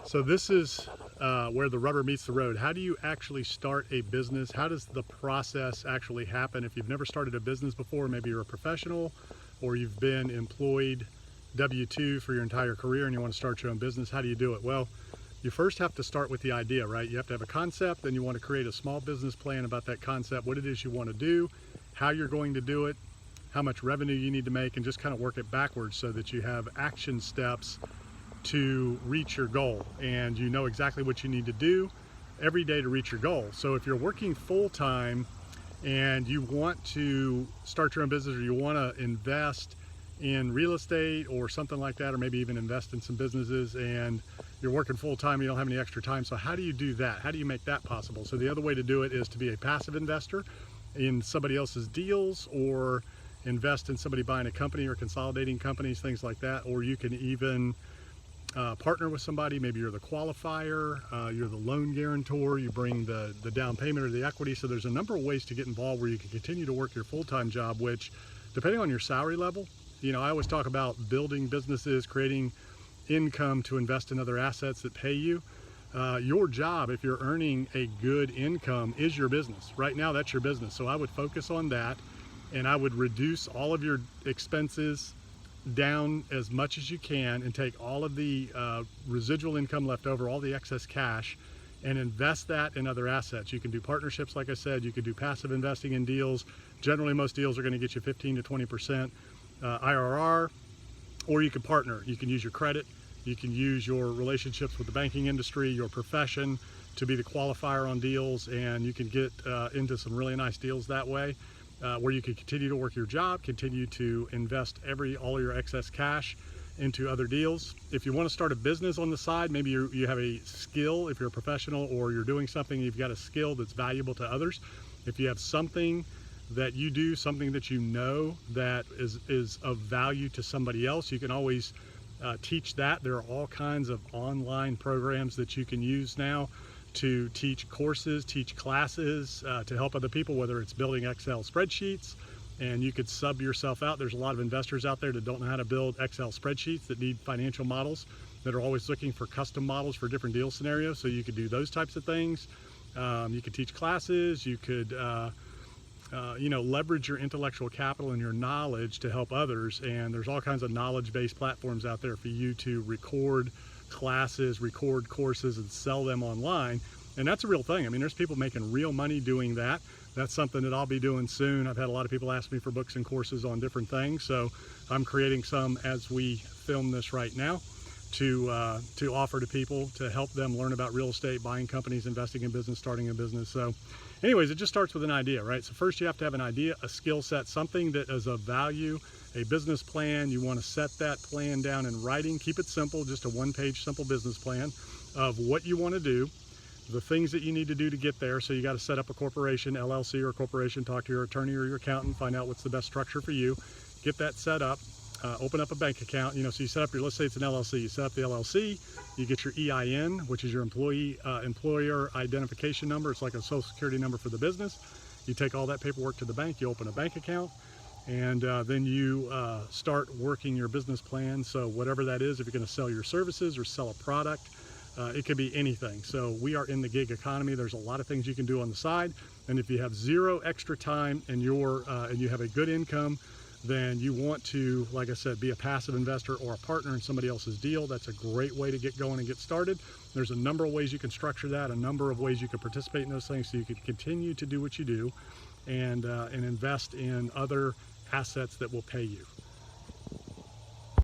So this is where the rubber meets the road. How do you actually start a business? How does the process actually happen? If you've never started a business before, maybe you're a professional or you've been employed W-2 for your entire career and you want to start your own business, how do you do it? Well, you first have to start with the idea, right? You have to have a concept, then you want to create a small business plan about that concept, what it is you want to do, how you're going to do it, how much revenue you need to make, and just kind of work it backwards so that you have action steps to reach your goal, and you know exactly what you need to do every day to reach your goal. So if you're working full-time and you want to start your own business, or you want to invest in real estate or something like that, or maybe even invest in some businesses, and you're working full-time, you don't have any extra time, so how do you do that? How do you make that possible? So the other way to do it is to be a passive investor in somebody else's deals, or invest in somebody buying a company or consolidating companies, things like that. Or you can even partner with somebody. Maybe you're the qualifier, you're the loan guarantor, you bring the down payment or the equity. So there's a number of ways to get involved where you can continue to work your full-time job, which, depending on your salary level, you know, I always talk about building businesses, creating income to invest in other assets that pay you. Your job, if you're earning a good income, is your business. Right now, that's your business. So I would focus on that, and I would reduce all of your expenses down as much as you can, and take all of the residual income left over, all the excess cash, and invest that in other assets. You can do partnerships, like I said. You can do passive investing in deals. Generally, most deals are going to get you 15 to 20% IRR, or you can partner. You can use your credit. You can use your relationships with the banking industry, your profession, to be the qualifier on deals, and you can get into some really nice deals that way. Where you can continue to work your job, continue to invest all your excess cash into other deals. If you want to start a business on the side, maybe you have a skill, if you're a professional, or you're doing something, you've got a skill that's valuable to others. If you have something that you do, something that you know that is of value to somebody else, you can always teach that. There are all kinds of online programs that you can use now to teach courses, teach classes, to help other people, whether it's building Excel spreadsheets, and you could sub yourself out. There's a lot of investors out there that don't know how to build Excel spreadsheets, that need financial models, that are always looking for custom models for different deal scenarios. So you could do those types of things. You could teach classes. You could you know, leverage your intellectual capital and your knowledge to help others. And there's all kinds of knowledge-based platforms out there for you to record classes, record courses, and sell them online. And that's a real thing. I mean, there's people making real money doing that. That's something that I'll be doing soon. I've had a lot of people ask me for books and courses on different things, so I'm creating some as we film this right now to offer to people, to help them learn about real estate, buying companies, investing in business, starting a business. So anyways, it just starts with an idea, right? So first you have to have an idea, a skill set, something that is of value, a business plan. You want to set that plan down in writing. Keep it simple, just a one-page simple business plan of what you want to do, the things that you need to do to get there. So you got to set up a corporation, LLC or a corporation, talk to your attorney or your accountant, find out what's the best structure for you, get that set up, open up a bank account. You know, so you set up your, let's say it's an LLC, you set up the LLC, you get your EIN, which is your employer identification number. It's like a social security number for the business. You take all that paperwork to the bank, you open a bank account, and then you start working your business plan. So whatever that is, if you're going to sell your services or sell a product, it could be anything. So we are in the gig economy. There's a lot of things you can do on the side. And if you have zero extra time and you have a good income, then you want to, like I said, be a passive investor or a partner in somebody else's deal. That's a great way to get going and get started. There's a number of ways you can structure that, a number of ways you can participate in those things, so you can continue to do what you do and invest in other assets that will pay you.